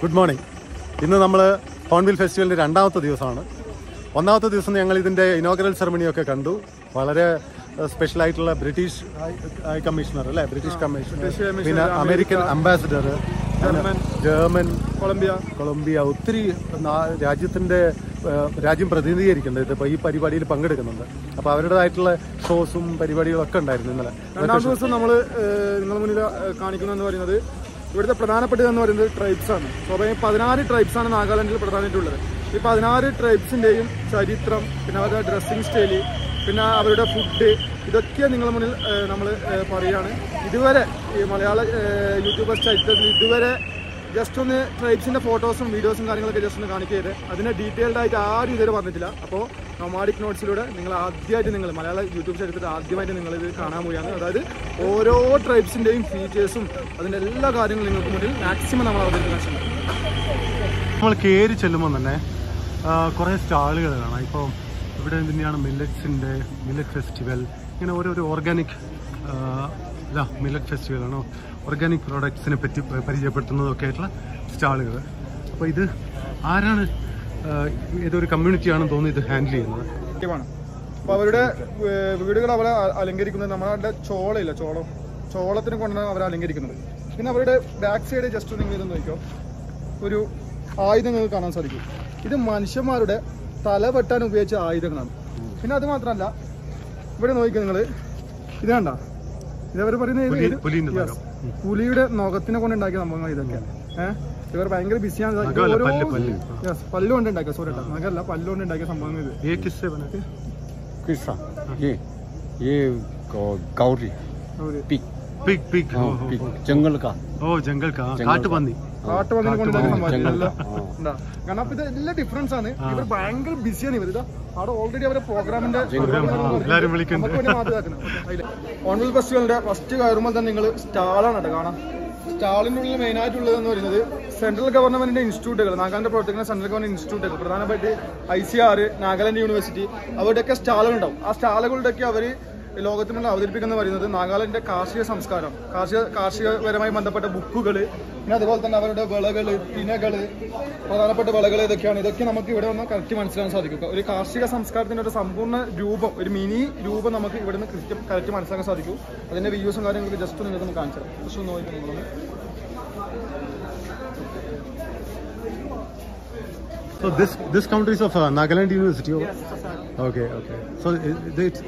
Good morning. ഇന്ന് നമ്മൾ hornbill ഫെസ്റ്റിവലിൻ്റെ രണ്ടാമത്തെ ദിവസമാണ്. ഒന്നാമത്തെ ദിവസം ഞങ്ങൾ ഇതിൻ്റെ ഇനോഗ്രൽ സെറമണിയൊക്കെ കണ്ടു. വളരെ സ്പെഷ്യലായിട്ടുള്ള ബ്രിട്ടീഷ് ഹൈ കമ്മീഷണർ അല്ലേ, ബ്രിട്ടീഷ് കമ്മീഷണർ, പിന്നെ അമേരിക്കൻ അംബാസിഡർ, ജർമ്മൻ, കൊളംബിയ, ഒത്തിരി രാജ്യം പ്രതിനിധീകരിക്കുന്നുണ്ട് ഇപ്പോൾ ഈ പരിപാടിയിൽ പങ്കെടുക്കുന്നുണ്ട്. അപ്പോൾ അവരുടേതായിട്ടുള്ള ഷോസും പരിപാടികളൊക്കെ ഉണ്ടായിരുന്നു ഇന്നലെ. രണ്ടാം ദിവസം നമ്മൾ നിങ്ങളുടെ മുന്നിൽ കാണിക്കുന്നതെന്ന് പറയുന്നത് ഇവിടുത്തെ പ്രധാനപ്പെട്ടതെന്ന് പറയുന്നത് ട്രൈബ്സാണ്. സ്വാഭാവികം 14 ട്രൈബ്സാണ് നാഗാലാൻഡിൽ പ്രധാനമായിട്ടുള്ളത്. ഈ 14 ട്രൈബ്സിൻ്റെയും ചരിത്രം, പിന്നെ അവരുടെ ഡ്രസ്സിങ് സ്റ്റൈല്, പിന്നെ അവരുടെ ഫുഡ്, ഇതൊക്കെ നിങ്ങളുടെ മുന്നിൽ നമ്മൾ പറയുകയാണ്. ഇതുവരെ ഈ മലയാള യൂട്യൂബേഴ്സ് ചരിത്രത്തിൽ ഇതുവരെ ജസ്റ്റ് ഒന്ന് ട്രൈബ്സിൻ്റെ ഫോട്ടോസും വീഡിയോസും കാര്യങ്ങളൊക്കെ ജസ്റ്റ് ഒന്ന് കാണിക്കരുത്. അതിനെ ഡീറ്റെയിൽഡ് ആയിട്ട് ആരും ഇതുവരെ പറഞ്ഞിട്ടില്ല. അപ്പോൾ നൊമാഡിക് നോട്ട്സിലൂടെ നിങ്ങൾ ആദ്യമായിട്ട് മലയാള യൂട്യൂബ് ചരിത്രത്തിൽ ആദ്യമായിട്ട് നിങ്ങളിത് കാണാൻ പോവുകയാണ്. അതായത് ഓരോ ട്രൈബ്സിൻ്റെയും ഫീച്ചേഴ്സും അതിൻ്റെ എല്ലാ കാര്യങ്ങളും നിങ്ങൾക്ക് മുന്നിൽ മാക്സിമം നമ്മൾ അവതരിപ്പിക്കാൻ ശ്രമിക്കും. നമ്മൾ കയറി ചെല്ലുമ്പോൾ തന്നെ കുറേ സ്റ്റാളുകൾ കാണാം. ഇപ്പോൾ ഇവിടെ തന്നെയാണ് മില്ലറ്റ് ഫെസ്റ്റിവൽ, ഇങ്ങനെ ഓരോരോ ഓർഗാനിക് മില്ലറ്റ് ഫെസ്റ്റിവലാണോ, ഓർഗാനിക് പ്രോഡക്ട്സിനെ പറ്റി പരിചയപ്പെടുത്തുന്നതൊക്കെ ആയിട്ടുള്ള സ്റ്റാളുകൾ. അപ്പോൾ ഇത് ആരാണ്, ഏതൊരു കമ്മ്യൂണിറ്റിയാണെന്ന് തോന്നുന്നു ഇത് ഹാൻഡിൽ ചെയ്യുന്നത്. അപ്പോൾ അവരുടെ വീടുകൾ അവരെ അലങ്കരിക്കുന്നത് നമ്മളുടെ ചോളത്തിന് കൊണ്ടാണ് അവർ അലങ്കരിക്കുന്നത്. പിന്നെ അവരുടെ ബാക്ക് സൈഡ് ജസ്റ്റ് നിങ്ങൾ ഇതെന്ന് നോക്കിയോ, ഒരു ആയുധം നിങ്ങൾക്ക് കാണാൻ സാധിക്കും. ഇത് മനുഷ്യന്മാരുടെ തല വെട്ടാൻ ഉപയോഗിച്ച ആയുധങ്ങളാണ്. പിന്നെ അത് മാത്രമല്ല, ഇവിടെ നോക്കിക്കുക നിങ്ങൾ, ഇത് കണ്ട, ഇതവർ പറയുന്നത് പുലിയുടെ നഖത്തിനെ കൊണ്ട് ഉണ്ടാക്കിയ സംഭവങ്ങൾ ഇതൊക്കെ. ഇവർ ഭയങ്കര ബിസിയാണ്. ഓരോ പല്ലുകൊണ്ട് ഉണ്ടാക്കിയ, സോറി കേട്ടോ, നഖല്ല, പല്ലുകൊണ്ട് ഉണ്ടാക്കിയ സംഭവങ്ങൾ കാട്ടുപന്നിനെ കൊണ്ടുണ്ടാക്കിയ സംഭവം. കാരണം അപ്പൊ ഇത് എല്ലാം ഡിഫറൻസ് ആണ്. ഇവർ ഭയങ്കര ബിസിയാണ്. ഇവർ അവിടെ ഓൾറെഡി അവരുടെ പ്രോഗ്രാമിന്റെ ഹോൺബിൽ ഫെസ്റ്റിവലിന്റെ ഫസ്റ്റ് കയറുമ്പോൾ തന്നെ നിങ്ങൾ സ്റ്റാളാണ് കേട്ടോ കാണാം. സ്റ്റാളിൻ്റെ ഉള്ളിൽ മെയിൻ ആയിട്ടുള്ളതെന്ന് പറയുന്നത് സെൻട്രൽ ഗവൺമെന്റിന്റെ ഇൻസ്റ്റിറ്റ്യൂട്ടുകൾ, നാഗാലാൻഡ് പ്രവർത്തിക്കുന്ന സെൻട്രൽ ഗവൺമെന്റ് ഇൻസ്റ്റിറ്റ്യൂട്ടുകൾ, പ്രധാനമായിട്ട് ICR, നാഗാലാൻഡ് യൂണിവേഴ്സിറ്റി, അവരുടെയൊക്കെ സ്റ്റാളുകൾ ഉണ്ടാവും. ആ സ്റ്റാളുകളുടെയൊക്കെ അവർ ലോകത്തിന് മുന്നിൽ അവതരിപ്പിക്കുന്ന പറയുന്നത് നാഗാലാൻഡിന്റെ കാർഷിക സംസ്കാരം, കാർഷികപരമായി ബന്ധപ്പെട്ട ബുക്കുകൾ, പിന്നെ അതുപോലെ തന്നെ അവരുടെ വിളകൾ, തിനകൾ, പ്രധാനപ്പെട്ട വിളകൾ ഇതൊക്കെയാണ്. ഇതൊക്കെ നമുക്ക് ഇവിടെ വന്ന് കറക്റ്റ് മനസ്സിലാക്കാൻ സാധിക്കും. ഒരു കാർഷിക സംസ്കാരത്തിന്റെ ഒരു സമ്പൂർണ്ണ രൂപം, ഒരു മിനി രൂപം നമുക്ക് ഇവിടെ നിന്ന് കറക്റ്റ് മനസ്സിലാക്കാൻ സാധിക്കും. അതിന്റെ വ്യൂസും കാര്യങ്ങളൊക്കെ ജസ്റ്റ് നിങ്ങൾക്ക് കാണിച്ചു തരാം. ജസ്റ്റ് നോക്കിയിട്ടുണ്ടെങ്കിൽ So this country is of Nagaland University. Yes, okay. So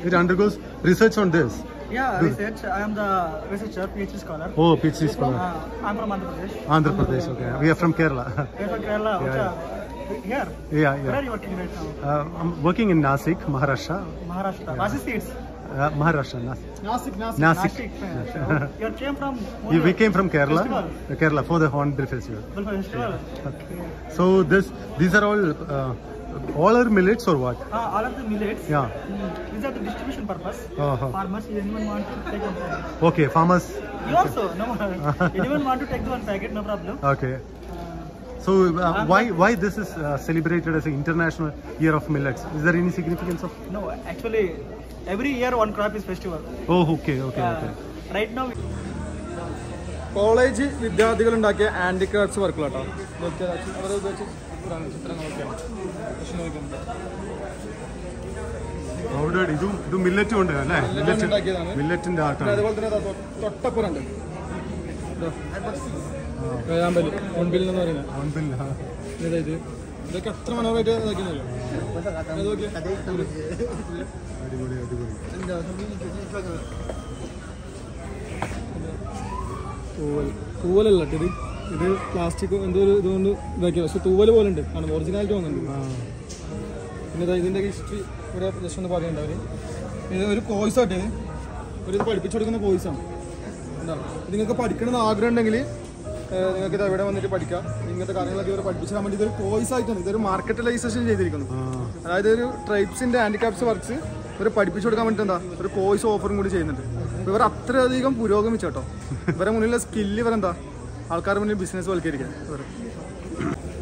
it undergoes research on this. Yeah, research. I am the researcher, PhD scholar. Oh, PhD scholar. I'm from Andhra Pradesh. Andhra Pradesh. Okay. We are from Kerala. You're from Kerala. Here. Yeah. Where are you working right now? I'm working in Nasik, Maharashtra. Maharashtra. Yeah. Nasi seeds. Maharashtra, Nasik. You came from? We came from Kerala. Festival? Kerala for the Hornbill Festival. Festival. Yeah. Okay. So these are all are millets or what? All of the millets. Yeah. These are the distribution purpose. Farmers, anyone want to take one packet? Okay, farmers. You also, no. Anyone want to take the one packet, no problem. Okay. So why this is celebrated as an international year of millets? Is there any significance of? No, actually, every year one crop is festival. Oh, okay. Right now. College വിദ്യാർത്ഥികൾ ഉണ്ടാക്കിയ handicrafts വർക്കുകളാട്ടോ. അവർ ഉപയോഗിച്ച് ചിത്രങ്ങളൊക്കെയാണ്. ഇത് മില്ലറ്റും ഉണ്ട് അല്ലേ? മില്ലറ്റിന്റെ ആട്ടാണ്. അതുപോലെ തന്നെ തൊട്ടപ്പുറമുണ്ട് വേഴാമ്പല്, hornbill എന്ന് പറയുന്നത്. ഇതൊക്കെ അത്ര മനോഹരമായിട്ട് ഇതാക്കിയല്ലോ. തൂവലല്ല ഇത് പ്ലാസ്റ്റിക് എന്തോ ഒരു ഇതുകൊണ്ട് ഇതാക്കിയത്, പക്ഷെ തൂവൽ പോലെ ഉണ്ട്, കാരണം ഒറിജിനാലിറ്റി തോന്നുന്നുണ്ട്. പിന്നെ ഇതിൻ്റെ ഹിസ്റ്ററി ഇവിടെ ജസ്റ്റ് ഒന്ന് പറയുന്നുണ്ട് അവർ. ഇത് ഒരു കോഴ്സായിട്ട് ഇത് പഠിപ്പിച്ചു കൊടുക്കുന്ന കോഴ്സാണ്. എന്താ ഇത് നിങ്ങൾക്ക് പഠിക്കണമെന്ന് ആഗ്രഹം ഉണ്ടെങ്കിൽ നിങ്ങൾക്ക് ഇത് ഇവിടെ വന്നിട്ട് പഠിക്കാം. ഇങ്ങനത്തെ കാര്യങ്ങളൊക്കെ ഇവരെ പഠിപ്പിച്ചാൽ വേണ്ടി ഇതൊരു കോഴ്സായിട്ടാണ്, ഇതൊരു മാർക്കറ്റലൈസേഷൻ ചെയ്തിരിക്കുന്നു. അതായത് ഒരു ട്രൈബ്സിൻ്റെ ഹാൻഡിക്രാഫ്റ്റ്സ് വർക്ക്സ് ഇവർ പഠിപ്പിച്ചു കൊടുക്കാൻ വേണ്ടിയിട്ട് എന്താ ഒരു കോഴ്സ് ഓഫറും കൂടി ചെയ്യുന്നുണ്ട്. ഇവർ അത്രയധികം പുരോഗമിച്ചോട്ടോ. ഇവരെ മുന്നിലുള്ള സ്കില്ല് ഇവരെന്താ ആൾക്കാരുടെ മുന്നിൽ ബിസിനസ് വൽക്കരിക്കാൻ.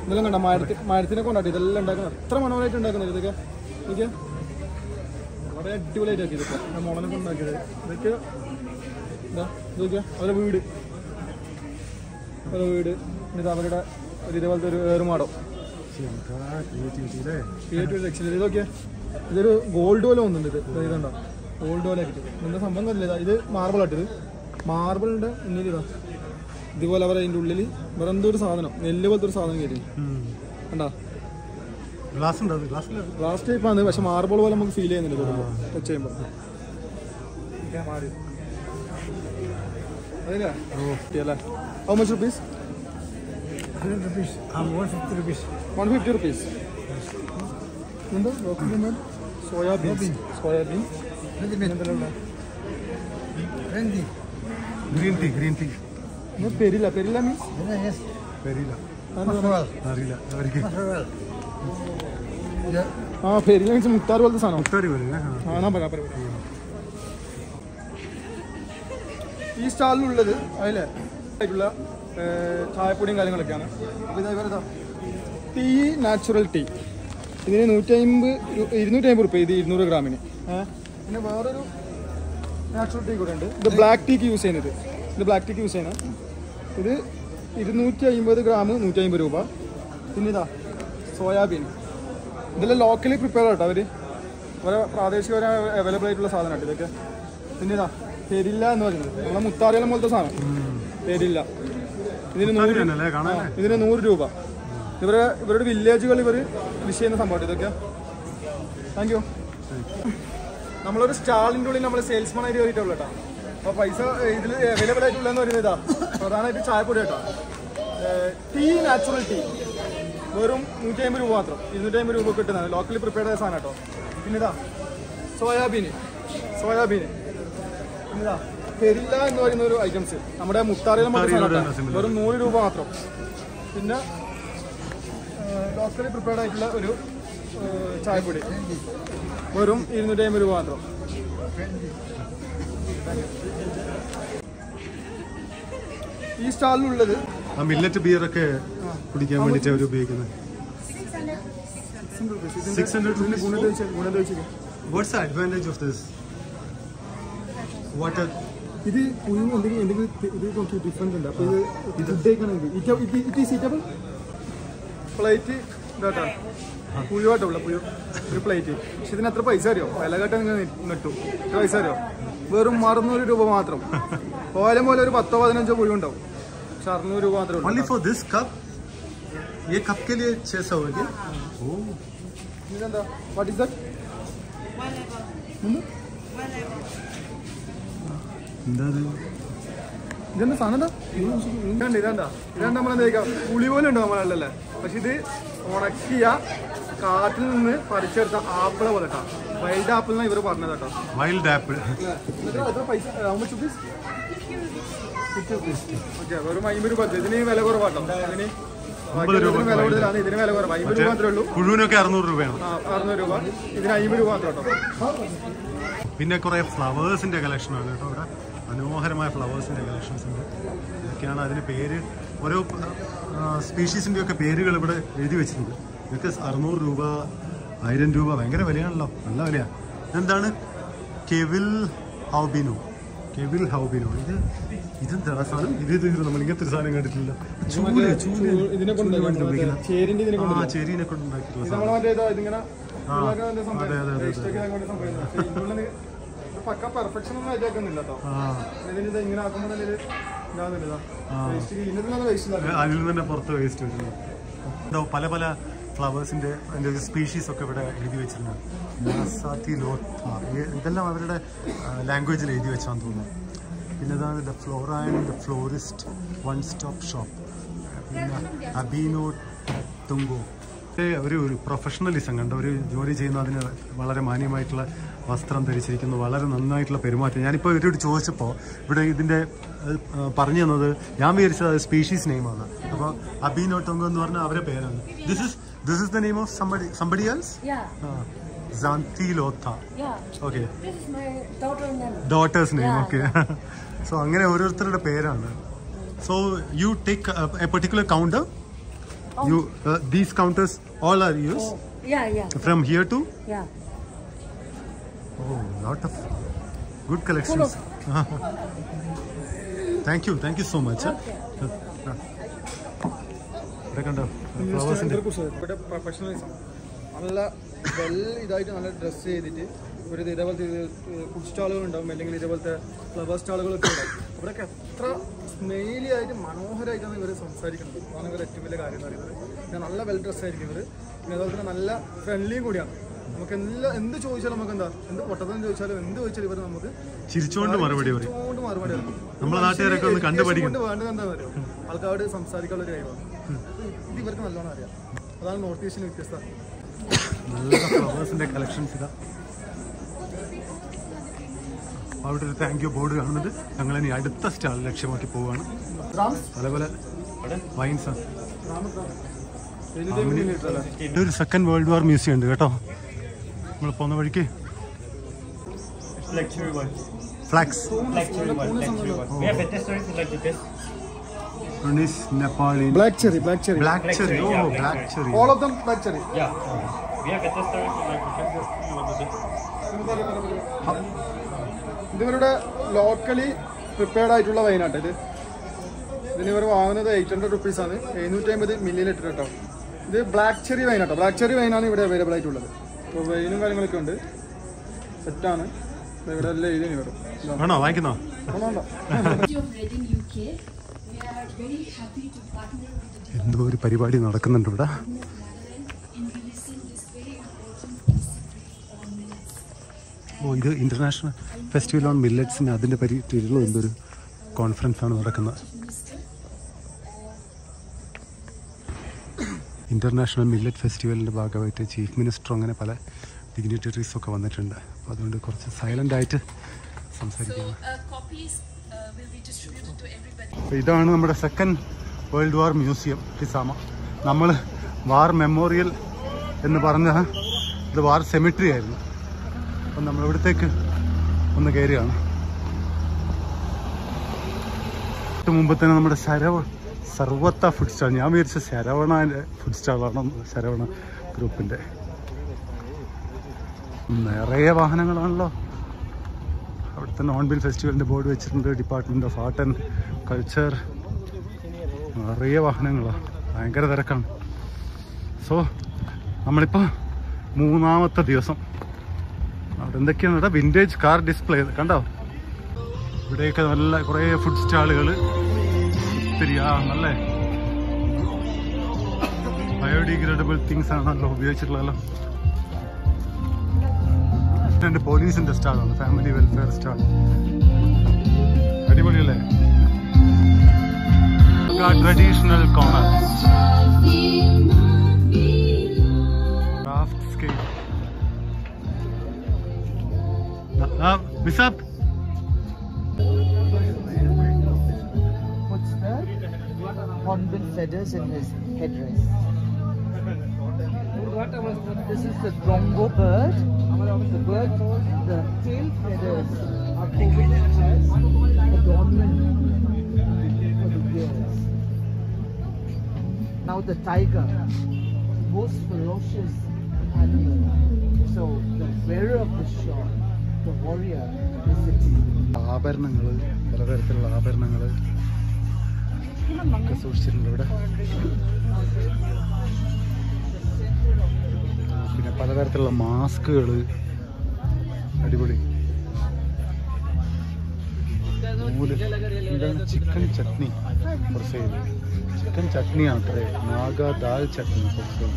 ഇതെല്ലാം കണ്ട മരത്തിനെ കൊണ്ടാട്ടി ഇതെല്ലാം ഉണ്ടാക്കുന്നത് അത്ര മനോഹരമായിട്ട് ഉണ്ടാക്കുന്നത്. ഇതൊക്കെ നോക്കിയാൽ വളരെ അടിപൊളിയായിട്ട് ആക്കി. ഇതൊക്കെ മുളനെ കൊണ്ടാക്കിയത് ഇതൊക്കെ എന്താ നോക്കിയാൽ അവരുടെ വീട് ഇത് അവരുടെ ഒരു ഇതേപോലത്തെ ഒരു ഏറുമാടം ഇതൊക്കെ ഇതൊരു ഗോൾഡ് പോലെ ഒന്നുണ്ട്. ഇതുണ്ടോ ഗോൾഡ് പോലെ ആയിട്ട് എന്താ സംഭവം അല്ല. ഇത് മാർബിൾ ആയിട്ടത് മാർബിളിന്റെ മുന്നിൽ ഇതാ ഇതുപോലെ അവർ അതിൻ്റെ ഉള്ളിൽ വേറെ എന്തോ ഒരു സാധനം നെല്ല് പോലത്തെ ഒരു സാധനം കയറ്റി കണ്ടാ ഗ്ലാസ് ടൈപ്പാണ്. പക്ഷെ മാർബിൾ പോലെ നമുക്ക് ഫീൽ ചെയ്യുന്നുണ്ട് ടച്ച് ചെയ്യുമ്പോൾ. അതല്ലേ അല്ലേ? How much rupees? 150 rupees. എന്താ soybean green tea perilla means perilla means മുത്താർ പോലത്തെ സാധനം. ഈ സ്റ്റാളിലുള്ളത് അതിലെ ആയിട്ടുള്ള ചായപ്പൊടിയും കാര്യങ്ങളൊക്കെയാണ്. അപ്പോൾ ഇതേപോലെ ടീ നാച്ചുറൽ ടീ ഇതിന് 250 രൂപ ഇത് 200 ഗ്രാമിന്. പിന്നെ വേറൊരു നാച്ചുറൽ ടീ കൂടെ ഉണ്ട്. ഇത് ബ്ലാക്ക് ടീക്ക് യൂസ് ചെയ്യുന്നത്. ഇത് 250 ഗ്രാം 150 രൂപ. പിന്നെ ഇതാ സോയാബീൻ ഇതെല്ലാം ലോക്കലി പ്രിപ്പയർ ആട്ടോ അവർ പ്രാദേശികപരം അവൈലബിൾ ആയിട്ടുള്ള സാധനമായിട്ട് ഇതൊക്കെ. പിന്നെ ഇതാ പെരില്ല എന്ന് പറയുന്നത് നമ്മളെ മുത്താറിയെല്ലാം പോലത്തെ സാധനം പെരില്ല. ഇതിന് 100 രൂപ. ഇവരുടെ വില്ലേജുകൾ ഇവർ കൃഷി ചെയ്യുന്ന സംഭവം ഇതൊക്കെ. Thank you. നമ്മളൊരു സ്റ്റാളിൻ്റെ ഉള്ളിൽ നമ്മൾ സെയിൽസ്മാൻ ആയിട്ട് കയറിയിട്ടുള്ളൂ കേട്ടോ. അപ്പോൾ പൈസ ഇതിൽ അവൈലബിൾ ആയിട്ടുള്ളതെന്ന് പറയുന്നത് ഇതാ പ്രധാനമായിട്ട് ചായപ്പൊടി കേട്ടോ. ടീ നാച്ചുറൽ ടീ വെറും 150 രൂപ മാത്രം. 250 രൂപ കിട്ടുന്നതാണ് ലോക്കലി പ്രിപ്പയർഡ് ആയ സാധനം കേട്ടോ. പിന്നെ ഇതാ സോയാബീന് പിന്നെ ഇതാ പെരില്ല എന്ന് പറയുന്ന ഒരു ഐറ്റംസ് നമ്മുടെ മുത്താറിയിലും വെറും 100 രൂപ മാത്രം. പിന്നെ ലോക്കലി പ്രിപ്പയർഡ് ആയിട്ടുള്ള ഒരു ചായപ്പൊടി വെറും 250 രൂപ മാത്രം. ഈ സ്റ്റാളിലുള്ളത് മില്ലറ്റ് ബിയർ ഒക്കെ കുടിക്കാൻ വേണ്ടിയിട്ട് അവർ ഉപയോഗിക്കുന്നത്. 600 rupees. What's the advantage of this water? ഇത് എന്തെങ്കിലും ഇത് കുറച്ച് ഡിഫറൻസ് ഉണ്ട്. അപ്പോൾ ഇത് ഫുഡേക്കാണെങ്കിൽ ഇറ്റ് ഈസ് ഈറ്റബിൾ പ്ലേറ്റ് ഇതാട്ടാ പുഴുവാട്ടുള്ള ഒരു പ്ലേറ്റ്. പക്ഷെ ഇതിന് എത്ര പൈസ അറിയോ? വിലകെട്ട് നിങ്ങൾ നെട്ടു. എത്ര പൈസ അറിയോ? വെറും 600 രൂപ മാത്രം. പോലെ ഒരു 10-15 പുഴു ഉണ്ടാവും. പക്ഷെ 600 രൂപ മാത്രമേ ഉള്ളൂ. Only for this cup? ये कप के लिए 600 है क्या? ഇതെന്താ വാട്ട് ഈസ് ദാറ്റ്? ഇതെന്താ സാധനം ഇതെന്താ നമ്മളെന്താ പുളി പോലെ ഉണ്ടോ നമ്മളല്ലേ? പക്ഷെ ഇത് ഉണക്കിയ കാട്ടിൽ നിന്ന് പറിച്ചെടുത്ത ആപ്പിളെ പോലെ കേട്ടോ. വൈൽഡ് ആപ്പിൾ എന്നാണ് ഇവർ പറഞ്ഞത് കേട്ടോ. Wild apple. എത്ര പൈസ? ഓക്കെ വെറും 50 രൂപ. ഇതിന് വില കുറവാട്ടോ. ഇതിന് വില കൂടുതലാണ്. ഇതിന് വില കുറവ് 50 രൂപ മാത്രമേ ഉള്ളൂ. പുഴുവിനൊക്കെ 600 രൂപയാണ്. 600 രൂപ. ഇതിന് 50 രൂപ മാത്രം കേട്ടോ. പിന്നെ കുറെ ഫ്ലവേഴ്സിന്റെ കളക്ഷനാണ് കേട്ടോ. ഇവിടെ മനോഹരമായ ഫ്ലവേഴ്സിന്റെ കളക്ഷൻസ് ഉണ്ട്. ഇതൊക്കെയാണ് അതിന് പേര്. ഓരോ സ്പീഷീസിന്റെ ഒക്കെ പേരുകൾ ഇവിടെ എഴുതി വെച്ചിട്ടുണ്ട്. ഇതൊക്കെ 600 രൂപ 1000 രൂപ ഭയങ്കര വിലയാണല്ലോ. നല്ല വിലയാണ്. ഇതെന്താണ്? കെവിൽ ഹൗബിനോ. ഇതെന്താ സാധനം? ഇത് നമ്മൾ ഇങ്ങനത്തെ ഒരു സാധനം കണ്ടിട്ടില്ല. ചേരിനെ കൊണ്ട് ഉണ്ടാക്കിയിട്ടുള്ള പക്ക പെർഫെക്ഷൻ ഒന്നും ആയിട്ടേക്കുന്നില്ല കേട്ടോ. ഇതിന് ഇങ്ങനെ ആക്കുമ്പോൾ അതിൽ നിന്ന് തന്നെ പുറത്ത് വേസ്റ്റ് വരുന്നു. പല പല ഫ്ലവേഴ്സിന്റെ സ്പീഷീസ് ഒക്കെ ഇവിടെ എഴുതി വെച്ചിട്ടുണ്ട്. ഇതെല്ലാം അവരുടെ ലാംഗ്വേജിൽ എഴുതി വെച്ചാന്ന് തോന്നുന്നു. പിന്നെ ഇതാണ് the Flora and the ഫ്ലോറിസ്റ്റ് one stop shop. പിന്നെ അബീനോ തുങ്കോ. ഒരു പ്രൊഫഷണലിസം കണ്ട ഒരു ജോലി ചെയ്യുന്ന അതിന് വളരെ മാന്യമായിട്ടുള്ള വസ്ത്രം ധരിച്ചിരിക്കുന്നു. വളരെ നന്നായിട്ടുള്ള പെരുമാറ്റം. ഞാനിപ്പോൾ ഇവരോട് ചോദിച്ചപ്പോൾ ഇവിടെ ഇതിൻ്റെ പറഞ്ഞു തന്നത് ഞാൻ വിചാരിച്ചത് അത് സ്പീഷീസ് നെയിമാണ്. അപ്പോൾ അബീനോ ടൊങ്കോ എന്ന് പറഞ്ഞാൽ അവരുടെ പേരാണ്. This is the name of somebody else? Yeah. Zanti Lotha. Yeah. Okay. This is my daughter's name. Yeah. Okay. So അങ്ങനെ ഓരോരുത്തരുടെ പേരാണ്. So you take a particular counter? Oh. These counters all are yours? Oh. Yeah. From here to? Yeah. Oh, lot of good collections. Thank you so much. Okay. ഇവിടെ കണ്ടോ ഫ്ലവേഴ്സിന്റെ ഇവിടെ professionalism നല്ല well ഇതായിട്ട് നല്ല dress ചെയ്തിട്ട് ഒരു ഇതേപോലത്തെ food സ്റ്റാളുകൾ ഉണ്ടാവും, അല്ലെങ്കിൽ ഇതേപോലത്തെ ഫ്ലവർ സ്റ്റാളുകളൊക്കെ ഉണ്ടാവും. ഇവിടെയൊക്കെ എത്ര സ്മെയിലി ആയിട്ട് മനോഹരമായിട്ടാണ് ഇവർ സംസാരിക്കുന്നത്. അതാണ് ഇവർ ഏറ്റവും വലിയ കാര്യം എന്ന് പറയുന്നത്. പിന്നെ നല്ല വെൽ ഡ്രസ്സ് ആയിരിക്കും ഇവർ. പിന്നെ അതുപോലെ തന്നെ നല്ല ഫ്രണ്ട്ലിയും കൂടിയാണ്. നമുക്ക് എന്ത് ചോദിച്ചാലും നമുക്ക് എന്താ എന്ത് പൊട്ടത്തെന്ന് ചോദിച്ചാലും എന്ത് ചോദിച്ചാലും ഇവർ നമുക്ക് ചിരിച്ചുകൊണ്ട് മറുപടി പറയും. നമ്മളെ നാട്ടുകാരൊക്കെ ഒന്ന് കണ്ടുപഠിക്കും. വേണ്ടത് എന്താണെന്ന് അറിയാം, ആൾക്കാരോട് സംസാരിക്കാനുള്ള ഒരു കഴിവാണ്. ഇത് ഇവർക്ക് നല്ലോണം അറിയാം. അതാണ് നോർത്ത് ഈസ്റ്റിന് വ്യത്യസ്തത. നല്ല ഫ്ലവേഴ്സിന്റെ കളക്ഷൻസ് ഇതാ. അവിടെ ഒരു താങ്ക് യു ബോർഡ് കാണുന്നുണ്ട്. ഞങ്ങൾ ഇനി അടുത്ത സ്റ്റാൾ ലക്ഷ്യമാക്കി പോവുകയാണ്. അതേപോലെ വൈൻസ് ആണ്. ഒരു സെക്കൻഡ് വേൾഡ് വാർ മ്യൂസിയം ഉണ്ട് കേട്ടോ നമ്മൾ പോകുന്ന വഴിക്ക്. Flax Nepali. Black cherry, black cherry. Black cherry. Oh, black cherry. All of them black cherry. Yeah. We have Bethesda ഇതിവരുടെ ലോക്കലി പ്രിപ്പയർഡ് ആയിട്ടുള്ള വൈനാട്ട് ഇത്. ഇതിനിവർ വാങ്ങുന്നത് 800 റുപ്പീസാണ്, 750 ml കേട്ടോ. ഇത് ബ്ലാക്ക് ചെറി വൈനാട്ടോ. ബ്ലാക്ക് ചെറി വൈനാണ് ഇവിടെ അവൈലബിൾ ആയിട്ടുള്ളത്. അപ്പോൾ വൈനും കാര്യങ്ങളൊക്കെ ഉണ്ട്, സെറ്റാണ്. ഇവിടെ എല്ലാം എഴുതി വരും. ആണോ വാങ്ങിക്കുന്നോ? എന്തോ ഒരു പരിപാടി നടക്കുന്നുണ്ട് ഇവിടെ. ഓ, ഇത് ഇന്റർനാഷണൽ ഫെസ്റ്റിവൽ ഓൺ മില്ലറ്റ്സിന് അതിൻ്റെ കീഴിലുള്ള എന്തൊരു കോൺഫറൻസ് ആണ് നടക്കുന്നത്. ഇന്റർനാഷണൽ മില്ലറ്റ് ഫെസ്റ്റിവലിൻ്റെ ഭാഗമായിട്ട് ചീഫ് മിനിസ്റ്റർ അങ്ങനെ പല ഡിഗ്നിറ്ററീസും ഒക്കെ വന്നിട്ടുണ്ട്. അപ്പോൾ അതുകൊണ്ട് കുറച്ച് സൈലൻ്റ് ആയിട്ട് സംസാരിക്കുന്നത്. അപ്പോൾ ഇതാണ് നമ്മുടെ സെക്കൻഡ് വേൾഡ് വാർ മ്യൂസിയം ഹിസാമ. നമ്മൾ വാർ മെമ്മോറിയൽ എന്ന് പറഞ്ഞ ഇത് വാർ സെമിട്രി ആയിരുന്നു. അപ്പം നമ്മളിവിടത്തേക്ക് ഒന്ന് കയറിയാണ്. മുമ്പ് തന്നെ നമ്മുടെ സർവത്ത ഫുഡ് സ്റ്റാൾ, ഞാൻ വിചാരിച്ച ശരവണൻ്റെ ഫുഡ് സ്റ്റാളാണ്, ശരവണ ഗ്രൂപ്പിൻ്റെ. നിറയെ വാഹനങ്ങളാണല്ലോ. അവിടുത്തെ നോൺബിൽ ഫെസ്റ്റിവലിൻ്റെ ബോർഡ് വെച്ചിട്ടുണ്ട്. Department of art and culture. നിറയെ വാഹനങ്ങളാണ്, ഭയങ്കര തിരക്കാണ്. സോ നമ്മളിപ്പോൾ മൂന്നാമത്തെ ദിവസം. അവിടെ എന്തൊക്കെയാണ് ഇവിടെ വിൻറ്റേജ് കാർ ഡിസ്പ്ലേ കണ്ടോ. ഇവിടെയൊക്കെ നല്ല കുറേ ഫുഡ് സ്റ്റാളുകൾ, ഒത്തിരി നല്ല ബയോഡിഗ്രേഡബിൾ തിങ്സ് ആണല്ലോ ഉപയോഗിച്ചിട്ടുള്ളതല്ലോ. രണ്ട് പോലീസിന്റെ സ്റ്റാളാണ്, ഫാമിലി വെൽഫെയർ സ്റ്റാൾ. അടിപൊളിയല്ലേ. Traditional corner, craft scape. Bisap. Puts the hornbill feathers in his headdress. This is the drongo bird. The bird, the tail feathers are coated as adornment for the ears. Now the tiger, most ferocious animal. So the wearer of the shawl, the warrior, is the king. ആഭരണങ്ങൾ, പലതരത്തിലുള്ള ആഭരണങ്ങൾ ഒക്കെ സൂക്ഷിച്ചിട്ടുണ്ട് ഇവിടെ. പിന്നെ പലതരത്തിലുള്ള മാസ്കുകൾ, അടിപൊളി. എന്താണ് ചിക്കൻ ചട്നി കുറച്ച് ചെയ്ത്, ചിക്കൻ ചട്നിയാണ് അത്രേ. നാഗ ദാൽ ചട്നി കുറച്ച്.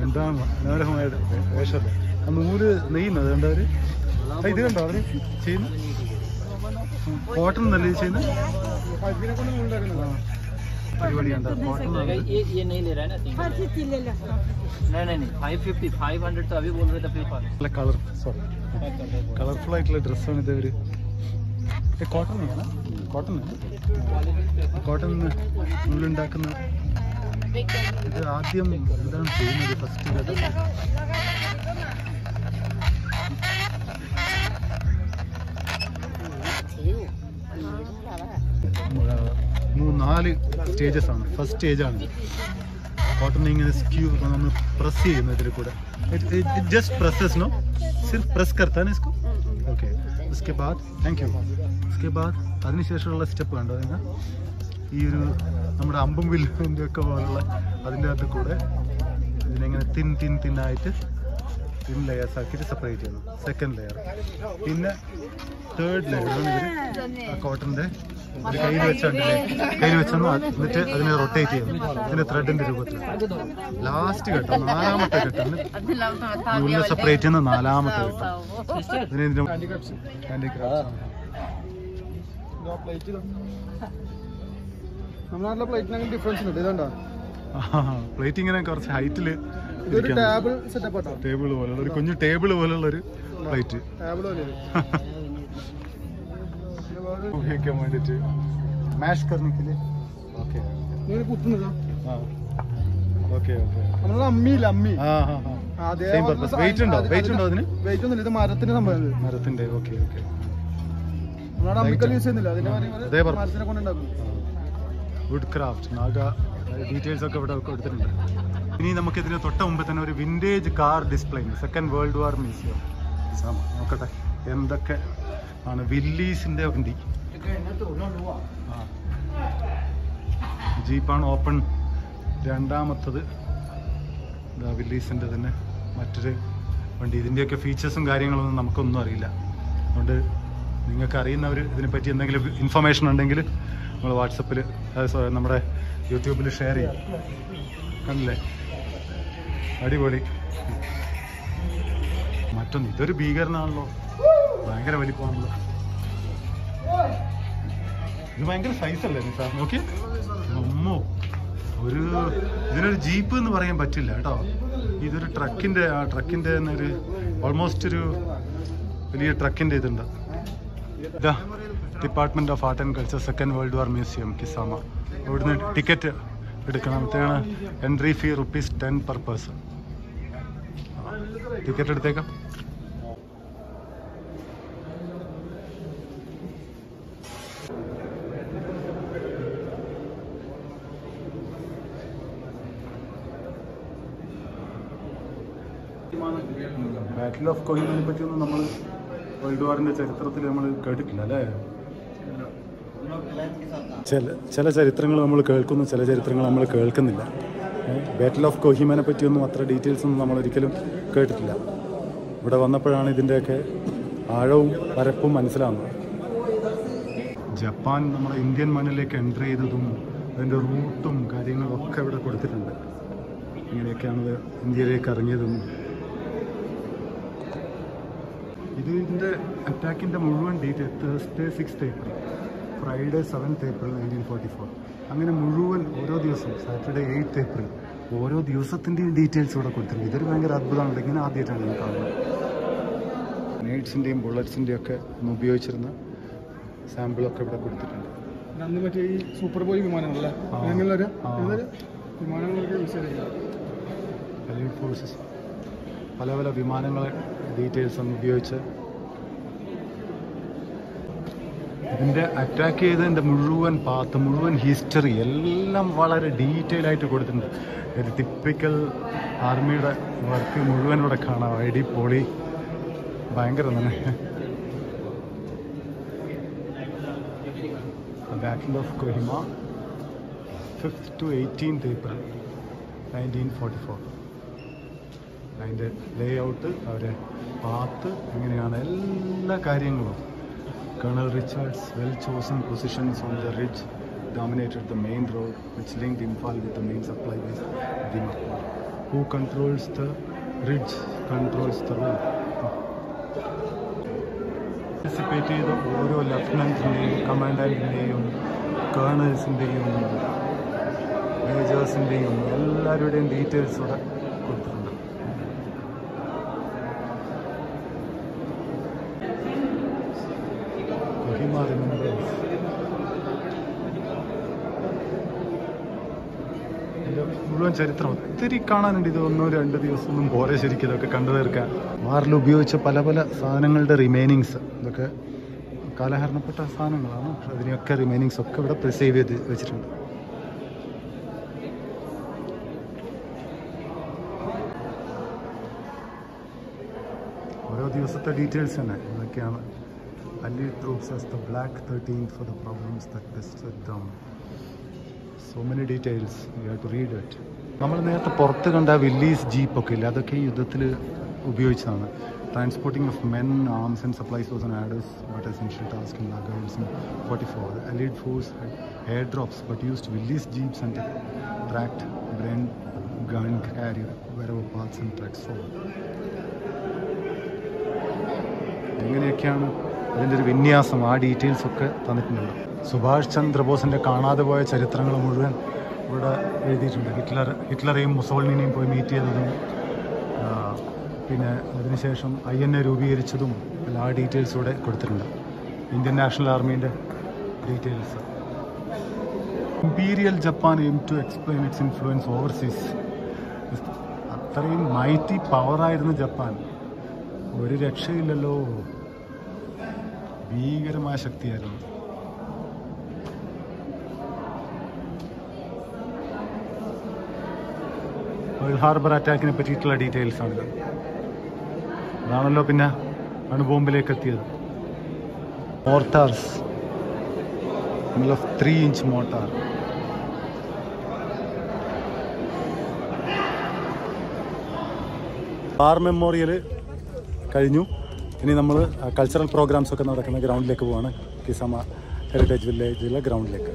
എന്താണ് മനോരമമായ വേഷമല്ലേ. ആ നൂല് നെയ്യുന്നത് കണ്ടോ അവര്. ഇത് കണ്ടോ അവര് ചെയ്യുന്നു. കോട്ടൺ നല്ല ഇത് ചെയ്യുന്നത് പരിപാടി കണ്ടോ. കോട്ടൺ നല്ല കളർ, സോറി കളർഫുൾ ആയിട്ടുള്ള ഡ്രസ്സാണ് ഇത്. ഒരു കോട്ടൺ കോട്ടൺ കോട്ടൺ നൂലുണ്ടാക്കുന്ന ഇത്. ആദ്യം എന്താണ് ചെയ്യുന്നത് ഫസ്റ്റ്? 4 സ്റ്റേജസ് ആണ്. ഫസ്റ്റ് സ്റ്റേജാണ് കോട്ടൺ ഇങ്ങനെ സ്ക്യൂ നമ്മൾ പ്രസ് ചെയ്യുന്നത്. ഇതിൽ കൂടെ ജസ്റ്റ് प्रेसेस नो, सिर्फ प्रेस करता है ना इसको. ओके, उसके बाद थैंक यू. उसके बाद അതിനുശേഷമുള്ള സ്റ്റെപ്പ് കണ്ടോ നിങ്ങൾ. ഈ ഒരു നമ്മുടെ അമ്പും വില്ലിൻ്റെ ഒക്കെ പോലുള്ള അതിൻ്റെ അകത്ത് കൂടെ ഇതിനെങ്ങനെ തിന്നായിട്ട് തിൻ ലെയേഴ്സ് ആക്കിയിട്ട് സെപ്പറേറ്റ് ചെയ്യുന്നു. Second layer. പിന്നെ തേർഡ് ലെയറാണ് ഇവർ ആ കോട്ടൻ്റെ ഒരു കയ്യിൽ വെച്ചൊന്ന് എന്നിട്ട് അതിനെ റൊട്ടേറ്റ് ചെയ്യുന്നു ഇതിൻ്റെ ത്രെഡിൻ്റെ രൂപത്തിൽ. ലാസ്റ്റ് ഘട്ടം, നാലാമത്തെ ഘട്ടം, നൂലിനെ സെപ്പറേറ്റ് ചെയ്യുന്ന നാലാമത്തെ ഘട്ടം. ഇതിന് നമ്മുടെ നാട്ടിലെ പ്ലേറ്റിന് ഡിഫറൻസ് ഉണ്ട്. ഇതുണ്ടോ പ്ലേറ്റ് ഇങ്ങനെ കുറച്ച് ഹൈറ്റിൽ ടേബിൾ പോലുള്ള ഒരു കുഞ്ഞു ടേബിൾ പോലുള്ള ഒരു പ്ലേറ്റ് ഉപയോഗിക്കാൻ വേണ്ടിട്ട് മാഷ് കർണിക്കില്. ഓക്കെ കുത്തുന്നത് ഓക്കെ ഓക്കെ. നമ്മളെ അമ്മിയില്ല, അമ്മി വെയിറ്റ് ഉണ്ടോ അതിന്? വെയിറ്റ് ഒന്നുമില്ല, ഇത് മരത്തിന്റെ സംഭവം. മരത്തിന്റെ. Okay okay. നമ്മുടെ അമ്മിക്കൽ യൂസ് ചെയ്യുന്നില്ല, അതിന്റെ മരത്തിനെ കൊണ്ടുണ്ടാക്കും. വുഡ് ക്രാഫ്റ്റ് നാഗ ഡീറ്റെയിൽസ് ഒക്കെ ഇവിടെ കൊടുത്തിട്ടുണ്ട്. ഇനി നമുക്ക് ഇതിന് തൊട്ട് മുമ്പ് തന്നെ ഒരു വിൻറ്റേജ് കാർ ഡിസ്പ്ലേ ഉണ്ട്. Second world war museum. നോക്കട്ടെ എന്തൊക്കെ ആണ്. വില്ലീസിന്റെ വണ്ടി, ജീപ്പാണ് ഓപ്പൺ. രണ്ടാമത്തത് വില്ലീസിന്റെ തന്നെ മറ്റൊരു വണ്ടി. ഇതിൻ്റെയൊക്കെ ഫീച്ചേഴ്സും കാര്യങ്ങളൊന്നും നമുക്കൊന്നും അറിയില്ല. അതുകൊണ്ട് നിങ്ങൾക്ക് അറിയുന്നവർ ഇതിനെപ്പറ്റി എന്തെങ്കിലും ഇൻഫർമേഷൻ ഉണ്ടെങ്കിൽ നമ്മൾ വാട്സപ്പിൽ നമ്മുടെ യൂട്യൂബിൽ ഷെയർ ചെയ്യും. കണ്ടില്ലേ, അടിപൊളി. മറ്റൊന്ന് ഇതൊരു ഭീകരനാണല്ലോ, ഭയങ്കര വലിപ്പമാണല്ലോ. ഇത് ഭയങ്കര സൈസല്ലേ സാർ? നോക്കി അമ്മോ, ഇതിനൊരു ജീപ്പ് എന്ന് പറയാൻ പറ്റില്ല കേട്ടോ. ഇതൊരു ട്രക്കിൻ്റെ തന്നെ ഒരു ഓൾമോസ്റ്റ് ഒരു വലിയ ട്രക്കിൻ്റെ ഇതുണ്ട്. ഇതാ department of art and culture second world war museum Kisama. ഇവിടുന്ന് ടിക്കറ്റ് എടുക്കണത്തേണ്. Entry fee ₹10 per person. Ticket എടുത്തേക്കാം. ബാറ്റിൽ ഓഫ് കൊഹിമയെ പറ്റിയൊന്നും നമ്മൾ വേൾഡ് വാറിൻ്റെ ചരിത്രത്തിൽ നമ്മൾ കേട്ടിട്ടില്ല അല്ലേ? ചില ചരിത്രങ്ങൾ നമ്മൾ കേൾക്കുന്നു, ചില ചരിത്രങ്ങൾ നമ്മൾ കേൾക്കുന്നില്ല. ബാറ്റിൽ ഓഫ് കൊഹിമനെ പറ്റിയൊന്നും അത്ര ഡീറ്റെയിൽസ് ഒന്നും നമ്മളൊരിക്കലും കേട്ടിട്ടില്ല. ഇവിടെ വന്നപ്പോഴാണ് ഇതിൻ്റെയൊക്കെ ആഴവും പരപ്പും മനസ്സിലാവുന്നത്. ജപ്പാൻ നമ്മുടെ ഇന്ത്യൻ മണ്ണിലേക്ക് എൻ്റർ ചെയ്തതും അതിൻ്റെ റൂട്ടും കാര്യങ്ങളും ഒക്കെ ഇവിടെ കൊടുത്തിട്ടുണ്ട്. ഇങ്ങനെയൊക്കെയാണ് ഇന്ത്യയിലേക്ക് ഇറങ്ങിയതും. ഇതിൻ്റെ അറ്റാക്കിൻ്റെ മുഴുവൻ date Thursday 6th April, Friday 7th April 1944. അങ്ങനെ മുഴുവൻ ഓരോ ദിവസവും Saturday 8th April ഓരോ ദിവസത്തിൻ്റെയും ഡീറ്റെയിൽസ് ഇവിടെ കൊടുത്തിട്ടുണ്ട്. ഇതൊരു ഭയങ്കര അത്ഭുതമാണ്. ഇങ്ങനെ ആദ്യമായിട്ടാണ് ഞാൻ കാണുന്നത്. ഗ്രനേഡ്സിൻ്റെയും ബുള്ളറ്റ്സിൻ്റെയും ഒക്കെ ഉപയോഗിച്ചിരുന്ന സാമ്പിളൊക്കെ ഇവിടെ കൊടുത്തിട്ടുണ്ട്. അന്ന് മറ്റേ ഈ സൂപ്പർ ബോയ് വിമാനങ്ങളല്ലേ, വിമാനങ്ങളൊക്കെ യൂസ് ചെയ്തിട്ടുണ്ട്. ഫോഴ്സസ് പല പല വിമാനങ്ങളെ ഡീറ്റെയിൽസ് ഒന്ന് ഉപയോഗിച്ച് ഇതിൻ്റെ അറ്റാക്ക് ചെയ്തതിൻ്റെ മുഴുവൻ പാത്ത്, മുഴുവൻ ഹിസ്റ്ററി എല്ലാം വളരെ ഡീറ്റെയിൽ ആയിട്ട് കൊടുത്തിട്ടുണ്ട്. ഒരു ടിപ്പിക്കൽ ആർമിയുടെ വർക്ക് മുഴുവൻ ഇവിടെ കാണാം. അടിപൊളി, ഭയങ്കര തന്നെ. Battle of Kohima 5th to 18th April 1944. അതിൻ്റെ ലേ ഔട്ട്, അവരെ പാത്ത് എങ്ങനെയാണ്, എല്ലാ കാര്യങ്ങളും. Colonel Richards' well-chosen positions on the ridge dominated the main road which linked Imphal with the main supply base, Dimapur. Who controls the ridge controls the road. Participate ചെയ്ത ഓരോ ലഫ്റ്റനൻറ്റിൻ്റെയും കമാൻഡൻറ്റിൻ്റെയും കേണൽസിൻ്റെയും മേജേഴ്സിൻ്റെയും എല്ലാവരുടെയും details ഇവിടെ കൊടുത്തിട്ടുണ്ട്. മുഴുവൻ ചരിത്രം ഒത്തിരി കാണാനുണ്ട്. ഇത് 1-2 ദിവസമൊന്നും പോരെ ശരിക്കും ഇതൊക്കെ കണ്ടു തീർക്കാൻ. വാറിൽ ഉപയോഗിച്ച പല പല സാധനങ്ങളുടെ റിമൈനിങ്സ്, ഇതൊക്കെ കാലഹരണപ്പെട്ട സാധനങ്ങളാണ്. പക്ഷെ അതിനെയൊക്കെ റിമൈനിങ്സ് ഒക്കെ ഇവിടെ പ്രിസേവ് ചെയ്ത് വെച്ചിട്ടുണ്ട്. ഓരോ ദിവസത്തെ ഡീറ്റെയിൽസ് തന്നെ ഇതൊക്കെയാണ്. Allied troops as the Black 13th for the problems that beset them. So many details you have to read it. നമ്മൾ നേരത്തെ പുറത്ത് കണ്ട വില്ലീസ് ജീപ്പൊക്കെ ഇല്ല, അതൊക്കെ ഈ യുദ്ധത്തിൽ ഉപയോഗിച്ചതാണ്. Transporting of men, arms and supplies was an ആഡേഴ്സ് but essential task in Lagos in 44. The Allied force had airdrops but used Willys jeeps and tracked Brent gun carrier wherever paths and tracks fall. എങ്ങനെയൊക്കെയാണ് അതിൻ്റെ ഒരു വിന്യാസം, ആ details ഒക്കെ തന്നിട്ടുണ്ട്. സുഭാഷ് ചന്ദ്രബോസിൻ്റെ കാണാതെ പോയ ചരിത്രങ്ങൾ മുഴുവൻ ഇവിടെ എഴുതിയിട്ടുണ്ട്. ഹിറ്റ്ലറെയും മുസോളിനെയും പോയി മീറ്റ് ചെയ്തതും പിന്നെ അതിനുശേഷം INA രൂപീകരിച്ചതും എല്ലാ ഡീറ്റെയിൽസും ഇവിടെ കൊടുത്തിട്ടുണ്ട്. ഇന്ത്യൻ നാഷണൽ ആർമീൻ്റെ details. Imperial Japan aim to explain its influence overseas. അത്രയും മൈറ്റി പവറായിരുന്നു ജപ്പാൻ, ഒരു രക്ഷയില്ലല്ലോ, ഭീകരമായ ശക്തിയായിരുന്നു. പേൾ ഹാർബർ അറ്റാക്കിനെ പറ്റിയിട്ടുള്ള ഡീറ്റെയിൽസ് ആണിത്. അതാണല്ലോ പിന്നെ അണുബോംബിലേക്ക് എത്തിയത്. മോർട്ടാർസ്, 3-inch മോർട്ടാർ. വാർ മെമ്മോറിയൽ കഴിഞ്ഞു. ഇനി നമ്മൾ കൾച്ചറൽ പ്രോഗ്രാംസ് ഒക്കെ നടക്കുന്ന ഗ്രൗണ്ടിലേക്ക് പോവാണ്, കിസമ ഹെറിറ്റേജ് വില്ലേജിലെ ഗ്രൗണ്ടിലേക്ക്.